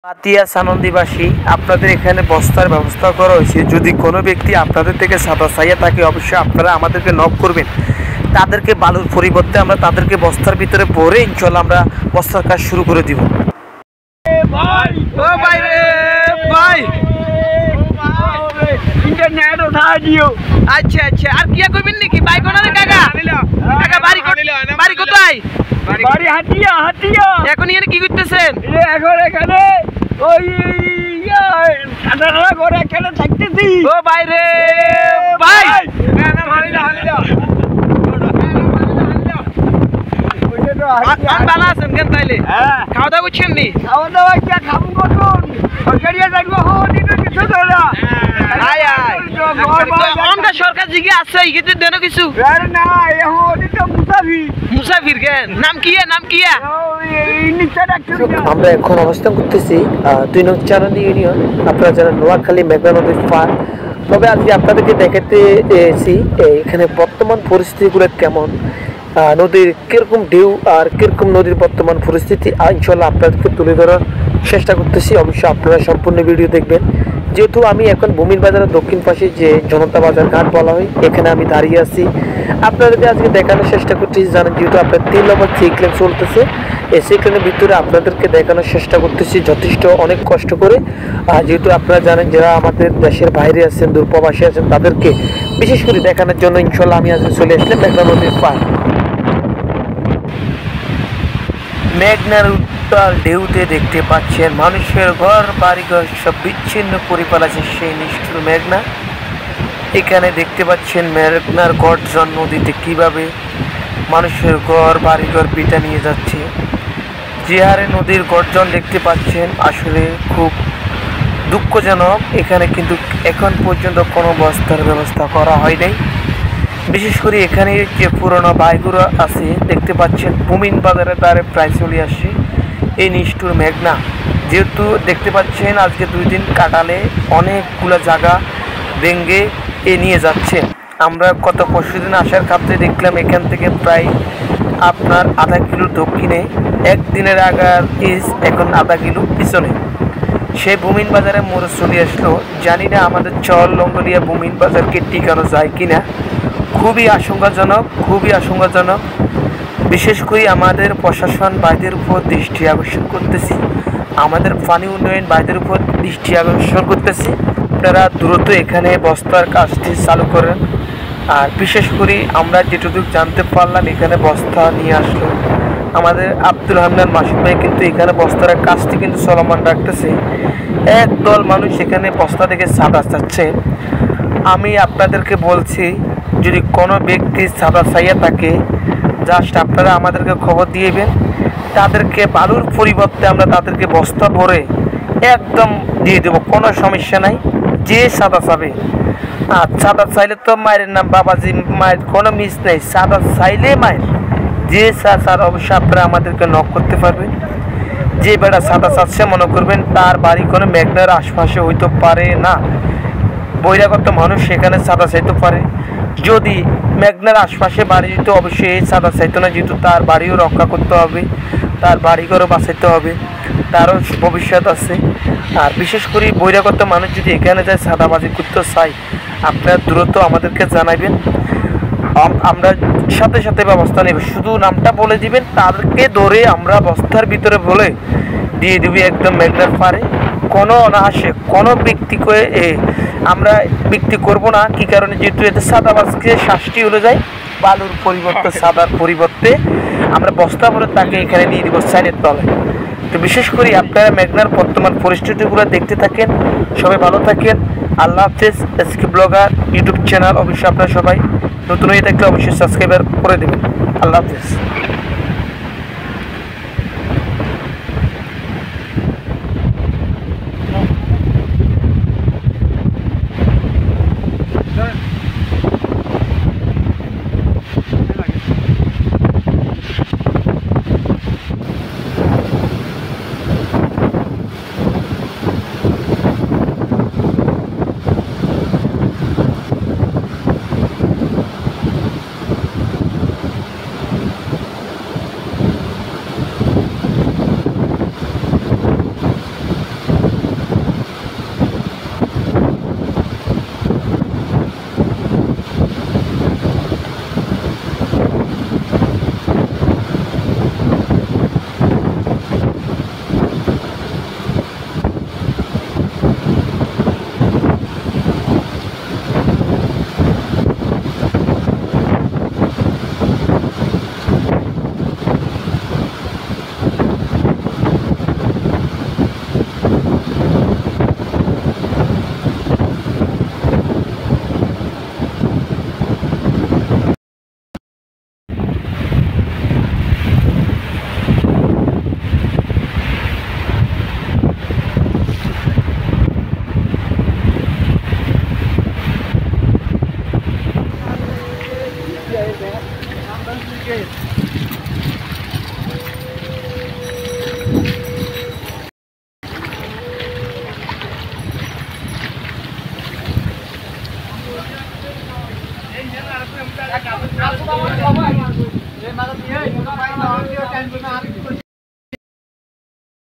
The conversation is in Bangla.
পাতিয়া সানন্দীবাসী আপনাদের এখানে বস্তার ব্যবস্থা করা হয়েছে। যদি কোনো ব্যক্তি আপনাদের থেকে সাদা চাইয়া থাকে অবশ্যই আপনারা আমাদেরকে নক করবেন। তাদেরকে বালুর পরিবর্তে আমরা তাদেরকে বস্তার ভিতরে ভরে ইনশাল্লাহ আমরা বস্তার কাজ শুরু করে দিব। ভাই ও ভাই রে ভাই ইন্টারনেট উঠা দিও। আচ্ছা আচ্ছা আর কি করবেন নাকি ভাই কোনা রে কাকা কাকা বাড়ি কোথায়? বাড়ি হাতিয়া হাতিয়া। এখন এখানে কি করতেছেন? এখন এখানে ওই সাদা করে এখানে থাকতেছি। ও ভাই রে ভাই বালা আছেন কেন তাইলে? খাওয়া দাওয়া করছেন নি? খাওয়া দাওয়া কি খাবো কখন সরকারিয়া যাইবো কিছু তো না। আয় আয় আমরা সরকার জিগে আছে ইগিতে দেন কিছু না এখন তো মুসাফির কেন নাম কি নিচে ডাক্তার। আমরা এখন অবস্থান করতেছি 2 নং চারানি ইউনিয়ন। আপনারা যারা নোয়াখালী মেঘনা নদীর পার, তবে আজকে আপনাদেরকে দেখাতে এসেছি এখানে বর্তমান পরিস্থিতিগুলো কেমন, নদীর কিরকম ঢেউ আর কিরকম নদীর বর্তমান পরিস্থিতি ইনশাল্লাহ আপনাদেরকে তুলে ধরার চেষ্টা করতেছি। অবশ্যই আপনারা সম্পূর্ণ ভিডিও দেখবেন। যেহেতু আমি এখন ভূমির বাজারের দক্ষিণ পাশে যে জনতা বাজার ঘাট বলা হয় এখানে আমি দাঁড়িয়ে আছি। আপনাদেরকে আজকে দেখানোর চেষ্টা করতেছি। জানেন যেহেতু আপনার 3 নম্বর সিক্লেন চলতেছে, এই সিক্লেনের ভিতরে আপনাদেরকে দেখানোর চেষ্টা করতেছি যথেষ্ট অনেক কষ্ট করে। যেহেতু আপনারা জানেন যারা আমাদের দেশের বাইরে আছেন, দূরপ্রবাসী আছেন, তাদেরকে বিশেষ করে দেখানোর জন্য ইনশাল্লাহ আমি আজকে চলে আসলাম মেঘনা নদীর পার। মেঘনার উত্তাল ঢেউতে দেখতে পাচ্ছেন মানুষের ঘর বাড়িঘর সব বিচ্ছিন্ন করে ফেলেছে সেই নিষ্ঠুর মেঘনা। এখানে দেখতে পাচ্ছেন মেঘনার গর্জন নদীতে কিভাবে মানুষের ঘর বাড়িঘর পিটা নিয়ে যাচ্ছে। যে হারে নদীর গর্জন দেখতে পাচ্ছেন আসলে খুব দুঃখজনক। এখানে কিন্তু এখন পর্যন্ত কোনো বস্তার ব্যবস্থা করা হয় নাই। বিশেষ করে এখানে যে পুরনো বাইকগুলো আছে দেখতে পাচ্ছেন ভূমিন বাজারের দ্বারে প্রায় চলে আসছে এই নিষ্ঠুর মেঘনা। যেহেতু দেখতে পাচ্ছেন আজকে 2 দিন কাটালে অনেকগুলো জায়গা ভেঙে নিয়ে যাচ্ছে। আমরা গত পরশুদিন আসার ক্ষেত্রে দেখলাম এখান থেকে প্রায় আপনার আধা কিলো দক্ষিণে, একদিনের আগার ইস এখন আধা কিলো পিছনে সেই ভূমিন বাজারে মোড় চলে আসলো। জানি না আমাদের চর লঙ্গলিয়া ভূমিন বাজারকে টিকানো যায় কিনা। খুবই আশঙ্কাজনক। বিশেষ করে আমাদের প্রশাসন বাইদের উপর দৃষ্টি আকর্ষণ করতেছি, আমাদের পানি উন্নয়ন বাইদের উপর দৃষ্টি আকর্ষণ করতেছি। আপনারা দ্রুত এখানে বস্তার কাজটি চালু করেন। আর বিশেষ করে আমরা যেটুকু জানতে পারলাম এখানে বস্তা নিয়ে আসলো আমাদের আব্দুল হান্নান মাসুদ ভাই, কিন্তু এখানে বস্তার কাজটি কিন্তু চলমান রাখতেছে। একদল মানুষ এখানে বস্তা থেকে সাদা চাচ্ছে। আমি আপনাদেরকে বলছি যদি কোনো ব্যক্তি সাদা চাইয়া থাকে জাস্ট আপনারা আমাদেরকে খবর দিয়েবেন, তাদেরকে বালুর পরিবর্তে আমরা তাদেরকে বস্তা ভরে একদম দিয়ে দেবো, কোনো সমস্যা নাই। যে সাদা চাবে আর সাদা চাইলে তো মায়ের নাম বাবাজি, মায়ের কোনো মিস নেই, সাদা চাইলে মায়ের যে স্যার অবশ্যই আপনারা আমাদেরকে নক করতে পারবেন। যে বেড়া সাদা চাচ্ছে মনে করবেন তার বাড়ি কোনো মেঘনার আশপাশে হইতে পারে না, বহিরাগত মানুষ সেখানে সাদা চাইতে পারে। যদি মেঘনার আশপাশে বাড়ি দিত অবশ্যই এই সাদা চাইতো না, যেহেতু তার বাড়িও রক্ষা করতে হবে, তার বাড়িঘরও বাঁচাইতে হবে, তারও ভবিষ্যৎ আছে। আর বিশেষ করে বহিরাগত মানুষ যদি এখানে যায় সাদাবাজি করতে চাই আপনারা দ্রুত আমাদেরকে জানাবেন, আমরা সাথে সাথে ব্যবস্থা নেব। শুধু নামটা বলে দিবেন, তাদেরকে ধরে আমরা বস্তার ভিতরে বলে দিয়ে দিবি একদম মেঘনার পারে। কোনো অনাহাসে কোনো ব্যক্তিকে আমরা ব্যক্তি করব না। কি কারণে? যেহেতু এতে সাদাবাজকে শাস্তি হলে যায় বালুর পরিবর্তে সাদার পরিবর্তে আমরা বস্তা বলে তাকে এখানে নিয়ে দিব সাইনের তলে। তো বিশেষ করে আপনারা মেঘনার বর্তমান পরিস্থিতিগুলো দেখতে থাকেন। সবাই ভালো থাকেন। আল্লাহ হাফেজ। এসকে ব্লগার ইউটিউব চ্যানেল অবশ্যই আপনারা সবাই নতুন হয়ে থাকলে অবশ্যই সাবস্ক্রাইব করে দেবেন। আল্লাহ হাফেজ। এই